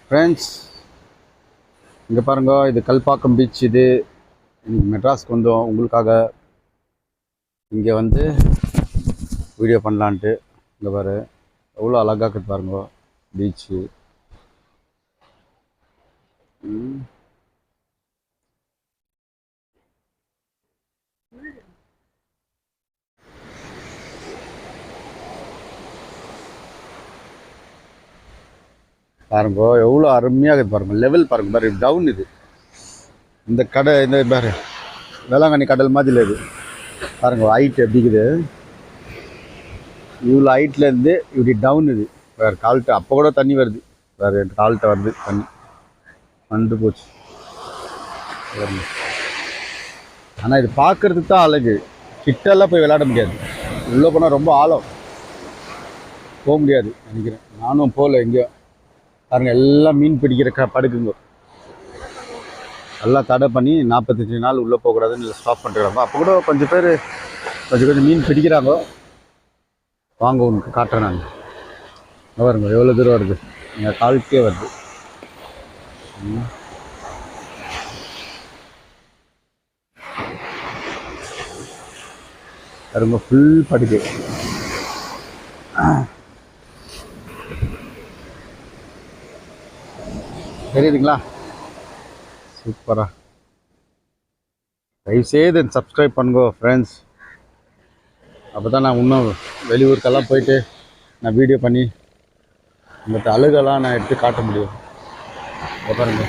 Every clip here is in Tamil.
ஃப்ரெண்ட்ஸ், இங்கே பாருங்க, இது கல்பாக்கம் பீச். இது இன்னைக்கு மெட்ராஸ்க்கு வந்தோம் உங்களுக்காக. இங்கே வந்து வீடியோ பண்ணலான்ட்டு. இங்கே பாரு எவ்வளோ அழகாக இருக்குது பாருங்க பீச்சு. பாருங்க எவ்வளோ அருமையாக இருக்குது பாருங்க. லெவல் பாருங்க பாரு, டவுன் இது. இந்த கடை இந்த பாரு வேளாங்கண்ணி கடல் மாதிரி இது பாருங்க. ஹைட் எப்படி இருக்குது, இவ்வளோ ஹைட்லேருந்து இப்படி டவுன் இது. வேறு கால்கிட்ட அப்போ கூட தண்ணி வருது, வேறு கால்கிட்ட வருது தண்ணி வந்து போச்சு. ஆனால் இது பார்க்கறதுக்கு தான் அழகு. கிட்டெல்லாம் போய் விளையாட முடியாது, உள்ளே போனால் ரொம்ப ஆழம், போக முடியாது நினைக்கிறேன். நானும் போகல எங்கேயோ. பாருங்க எல்லாம் மீன் பிடிக்கிற படுக்குங்க. எல்லாம் தடை பண்ணி 45 நாள் உள்ளே போகக்கூடாதுன்னு ஸ்டாப் பண்ணிருக்காங்க. அப்போ கூட கொஞ்சம் பேர் கொஞ்சம் மீன் பிடிக்கிறாங்க. வாங்க உனக்கு காட்டுறேன் நான். பாருங்க எவ்வளோ தூரம் வருது, எங்கள் காலுக்கே வருது. பாருங்க ஃபுல் படுக்கு. தெரியுதுங்களா? சூப்பரா. தயவுசெய்து சப்ஸ்கிரைப் பண்ணுங்க ஃப்ரெண்ட்ஸ். அப்போ தான் நான் இன்னும் வெளியூருக்கெல்லாம் போயிட்டு நான் வீடியோ பண்ணி இந்த அழுகெல்லாம் நான் எடுத்து காட்ட முடியும். பாருங்க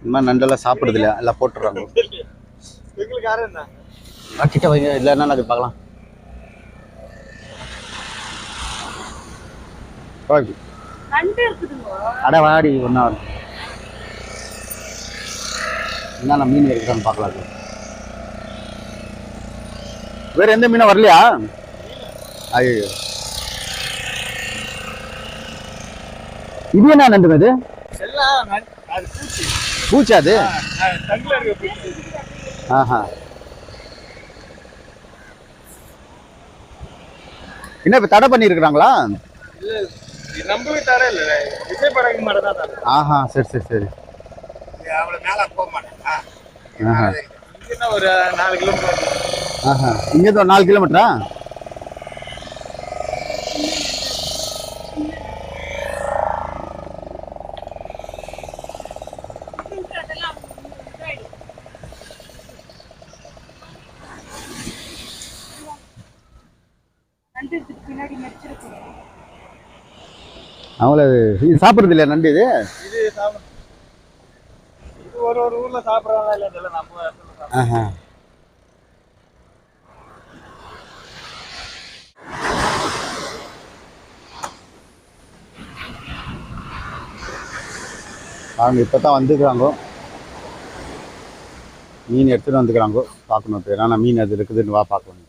இந்த மாதிரி நண்டெல்லாம் சாப்பிடுறது இல்லையா, எல்லாம் போட்டுடுறாங்க. கிட்ட வைங்க, இல்லை என்ன அது பார்க்கலாம். அட வாடி ஒன்றா என்னென்ன மீன் இருக்கிறான்னு பார்க்கலாம். வேற எந்த மீனும் வரலையா? ஐயோ, இது என்ன நண்டு? அது பூச்சா? அது ஆஹா, என்ன இப்ப தடை பண்ணி இருக்கிறாங்களா? ஆஹா, சரி சரி சரி. ஒரு 4 கிலோமீட்டர். ஆஹா, இங்க 4 கிலோமீட்டரா? அவங்கள இது சாப்பிடுறது இல்லையா நண்டு? இது ஒரு ஊர்ல சாப்பிடுறாங்க இல்ல, இதெல்லாம் நம்ம இடத்துல. ஆஹா, அவங்க இப்போ தான் வந்துக்கிறாங்க, மீன் எடுத்துகிட்டு வந்துக்கிறாங்க. பார்க்கணும் இப்போ என்னென்ன மீன் அது இருக்குதுன்னு வா பார்க்கணும்.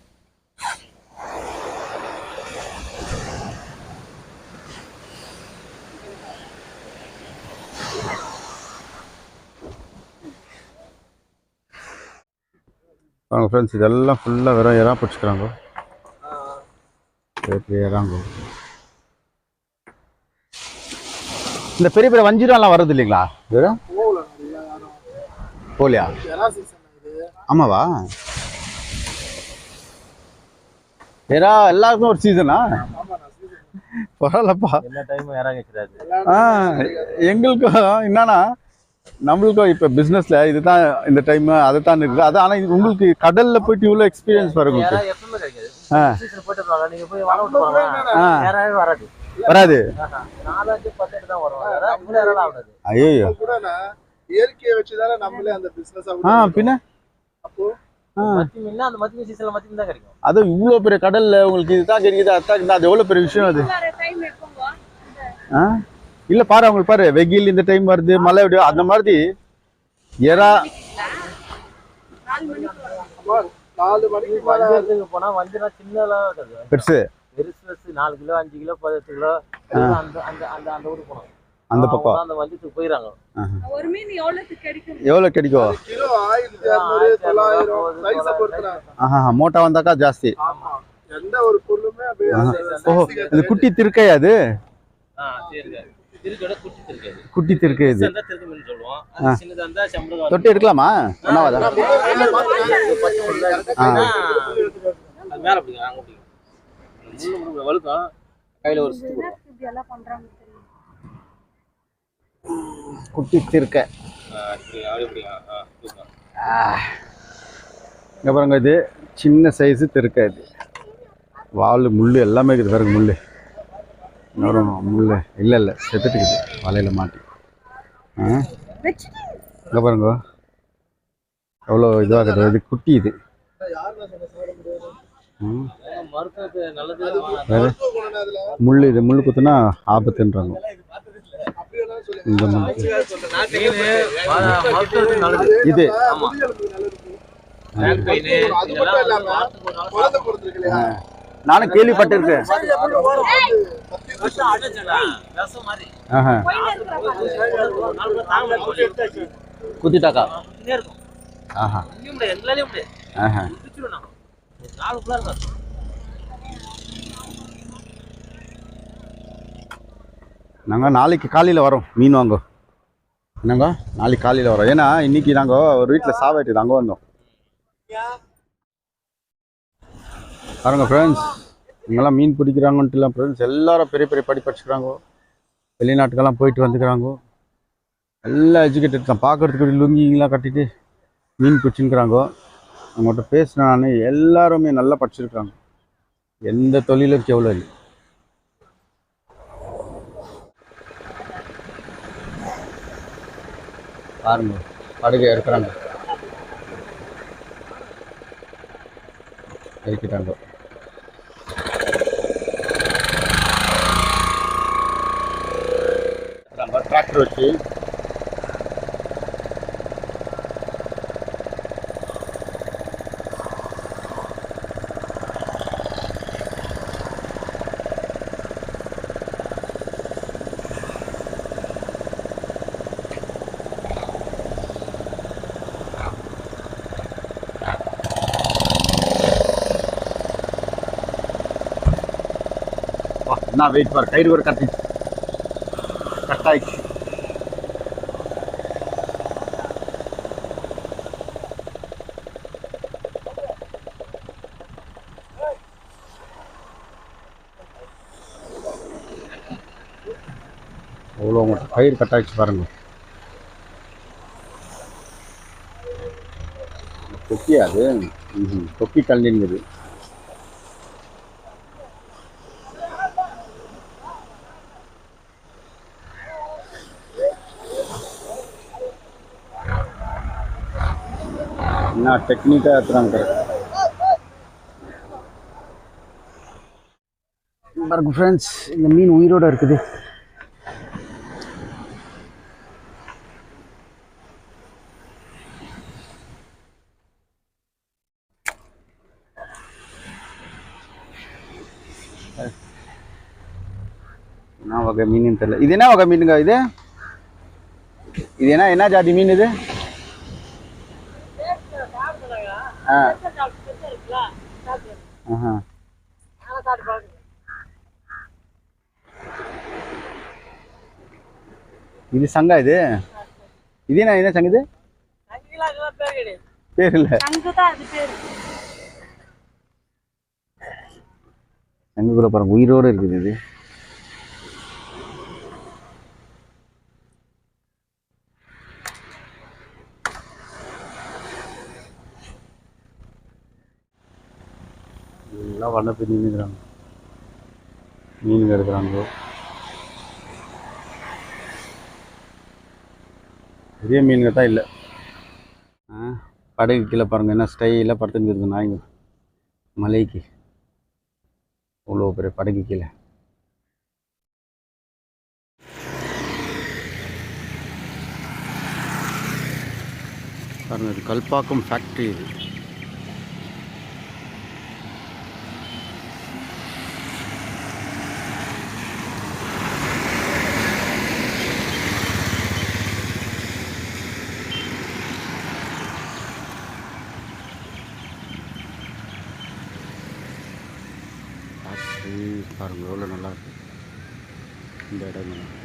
வாங்க ஃப்ரெண்ட்ஸ், இதெல்லாம் ஃபுல்லாக வெறும் இறா பிடிச்சிக்கிறாங்க. இறாங்க. இந்த பெரிய பெரிய வஞ்சிரம்லாம் வருது இல்லைங்களா? வெறும் போலியா? ஆமாவா? எறா எல்லாருக்கும் ஒரு சீசனா? பரவாயில்லப்பா. எங்களுக்கும் என்னன்னா, நம்மளுக்கும் இப்போ பிஸ்னஸில் இதுதான் இந்த டைம் அதை தான் இருக்குது. அது ஆனால் இது உங்களுக்கு கடலில் போயிட்டு இவ்வளோ எக்ஸ்பீரியன்ஸ் வரும் உங்களுக்கு. வராது. ஐயோ, இயற்கையை வச்சுதானே நம்மளே அந்த பிசினஸ். பின்ன அது இவ்வளோ பெரிய கடல்ல உங்களுக்கு இதுதான் கிடைக்குது, அதான் அது எவ்வளோ பெரிய விஷயம் அது. இல்ல பாரு, அவங்களுக்கு பாரு, வெயில் இந்த டைம் வருது, மழை விடு, அந்த மாதிரி எறா 4 மணிக்கு போனா வஞ்சிரம் சின்னதா பெருசு 4 கிலோ 5 கிலோ 10 கிலோ அந்த ஊருக்கு போனோம். அந்த பக்கம் அந்த வஞ்சிரத்துக்கு போயிடறாங்க. ஒரு மீன் எவ்வளவு கிடைக்கும்? Kilo 1200 900 size பொறுத்துறாங்க. மோட்டா வந்தாக்கா ஜாஸ்தி. எந்த ஒரு பொருளுமே அப்படியே ஓஹோ இது குட்டி திருக்கை அது குட்டி திருக்கை இது தொட்டி எடுக்கலாமா ஒன்றாவதா கையில ஒரு குட்டி திருக்கை இங்கே பாருங்க இது சின்ன சைஸு திருக்கை இது வால் முள் எல்லாமே இருக்குது பாருங்க முள் இன்னொரு முள் இல்லை செத்துட்டுக்குது வலையில் மாட்டி இங்கே பாருங்க எவ்வளோ இதுவாகுது இது குட்டி இது முள் இது முள் குத்துனா ஆபத்துன்றாங்க இந்த முள் இது நானும் கேள்விப்பட்டிருக்கேன் குத்திட்டாக்கா ஆஹா ஆஹா நாங்கள் நாளைக்கு காலையில் வரோம் மீன் வாங்க என்னங்க நாளைக்கு காலையில் வரோம் ஏன்னா இன்னைக்கு நாங்கள் ஒரு வீட்டில் சாவாயிட்டு அங்கே வந்தோம் பாருங்க ஃப்ரெண்ட்ஸ் இங்கெல்லாம் மீன் பிடிக்கிறாங்கன்ட்டு இல்லை ஃப்ரெண்ட்ஸ் எல்லாரும் பெரிய பெரிய படிச்சுக்கிறாங்க வெளிநாட்டுக்கெல்லாம் போயிட்டு வந்துக்கிறாங்க எல்லாம் எஜுகேட்டட் தான் பார்க்குறதுக்கு லுங்கிங்கெலாம் கட்டிட்டு மீன் பிடிச்சின்னுக்கிறாங்க அவங்கள்ட்ட பேசினேன் நான் எல்லாருமே நல்லா படிச்சிருக்காங்க எந்த தொழிலும் எவ்வளோ இல்லை பாருங்க படுகை இருக்கிறாங்க இறக்கிட்டாங்க டிராக்டர் வச்சு ना वेट पर कई वर कटाई कई कटाई पांग தொக்கி அது தொக்கி கல்லிங்குது என்ன டெக்னிக்கா ஏத்துறாங்க பாருங்க ஃப்ரெண்ட்ஸ் இந்த மீன் உயிரோட இருக்குது என்ன வகை மீன் தெரியல இது என்ன வகை மீனுங்க இது இது என்ன ஜாதி மீன் இது இது சங்கா இது இது என்ன சங்கு இது பேர் இல்ல சங்கு கூட பாருங்க உயிரோடு இருக்குது இது எல்லாம் வண்ணப்பி நின்றுக்கிறாங்க மீனுங்க எடுக்கிறாங்க பெரிய மீனுங்க தான் இல்லை படகு கீழே பாருங்கள் என்ன ஸ்டைலாக படுத்துன்னு இருக்குது நாய்ங்க மலைக்கு அவ்வளோ பெரிய படகு கீழே பாருங்கள் இது கல்பாக்கம் ஃபேக்ட்ரி இது பாருங்கள் எவ்வளோ நல்லா இருக்கு இந்த இடங்கள்லாம்.